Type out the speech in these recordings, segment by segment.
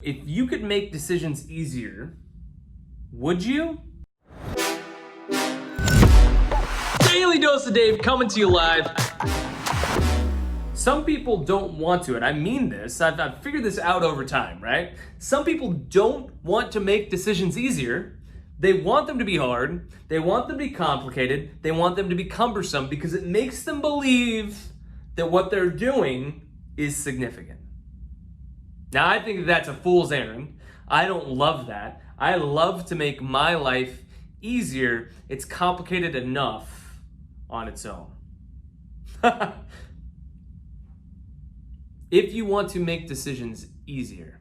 If you could make decisions easier, would you? Daily Dose of Dave coming to you live. Some people don't want to, and I mean this, I've figured this out over time, right? Some people don't want to make decisions easier. They want them to be hard. They want them to be complicated. They want them to be cumbersome because it makes them believe that what they're doing is significant. Now, I think that's a fool's errand. I don't love that. I love to make my life easier. It's complicated enough on its own. If you want to make decisions easier,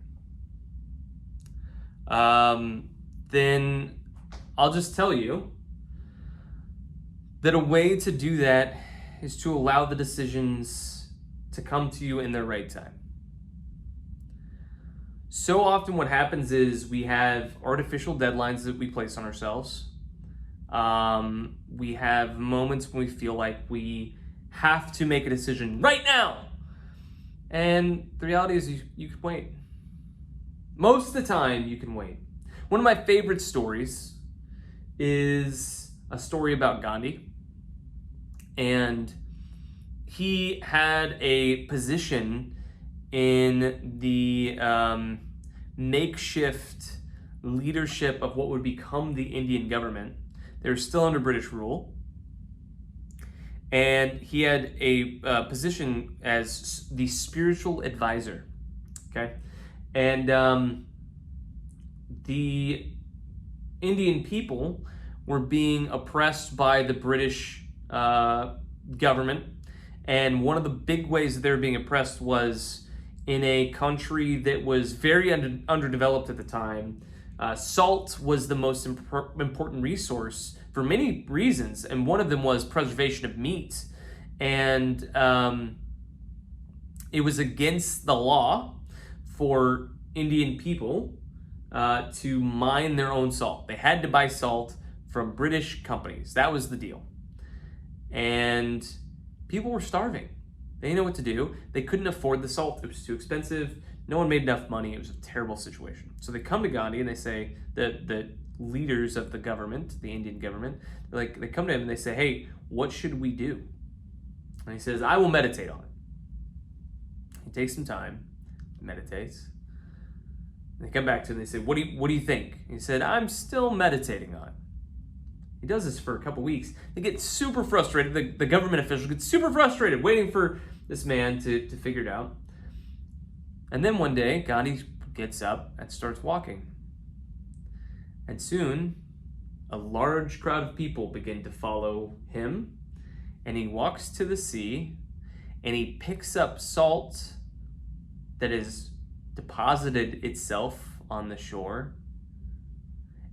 then I'll just tell you that a way to do that is to allow the decisions to come to you in their right time. So often what happens is we have artificial deadlines that we place on ourselves. We have moments when we feel like we have to make a decision right now. And the reality is you can wait. Most of the time you can wait. One of my favorite stories is a story about Gandhi. And he had a position in the makeshift leadership of what would become the Indian government. They were still under British rule. And he had a position as the spiritual advisor, okay? And the Indian people were being oppressed by the British government. And one of the big ways that they were being oppressed was in a country that was very underdeveloped at the time. Salt was the most important resource for many reasons, and one of them was preservation of meat. And it was against the law for Indian people to mine their own salt. They had to buy salt from British companies. That was the deal. And people were starving. They didn't know what to do. They couldn't afford the salt. It was too expensive. No one made enough money. It was a terrible situation. So they come to Gandhi and they say, the leaders of the government, the Indian government, they come to him and they say, hey, what should we do? And he says, I will meditate on it. He takes some time, meditates. And they come back to him and they say, what do you think? And he said, I'm still meditating on it. He does this for a couple weeks. They get super frustrated. The government officials get super frustrated waiting for this man to figure it out. And then one day, Gandhi gets up and starts walking. And soon, a large crowd of people begin to follow him. And he walks to the sea and he picks up salt that has deposited itself on the shore.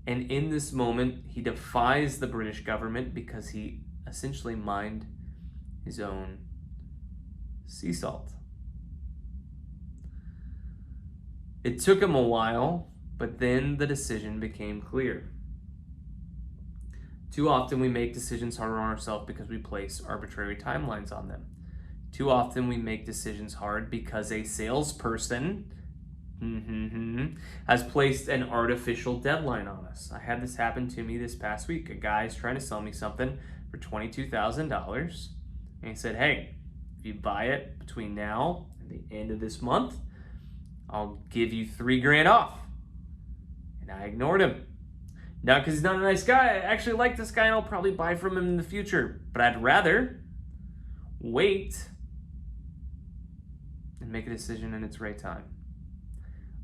And in this moment, he defies the British government because he essentially mined his own sea salt. It took him a while, but then the decision became clear. Too often we make decisions harder on ourselves because we place arbitrary timelines on them. Too often we make decisions hard because a salesperson has placed an artificial deadline on us. I had this happen to me this past week. A guy's trying to sell me something for $22,000. And he said, hey, if you buy it between now and the end of this month, I'll give you $3,000 off. And I ignored him. Not because he's not a nice guy. I actually like this guy and I'll probably buy from him in the future. But I'd rather wait and make a decision in its right time.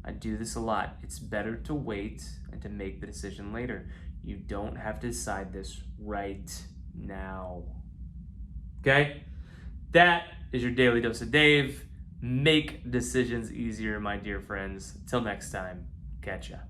I do this a lot. It's better to wait and to make the decision later. You don't have to decide this right now. Okay? That is your Daily Dose of Dave. Make decisions easier, my dear friends. Till next time, catch ya.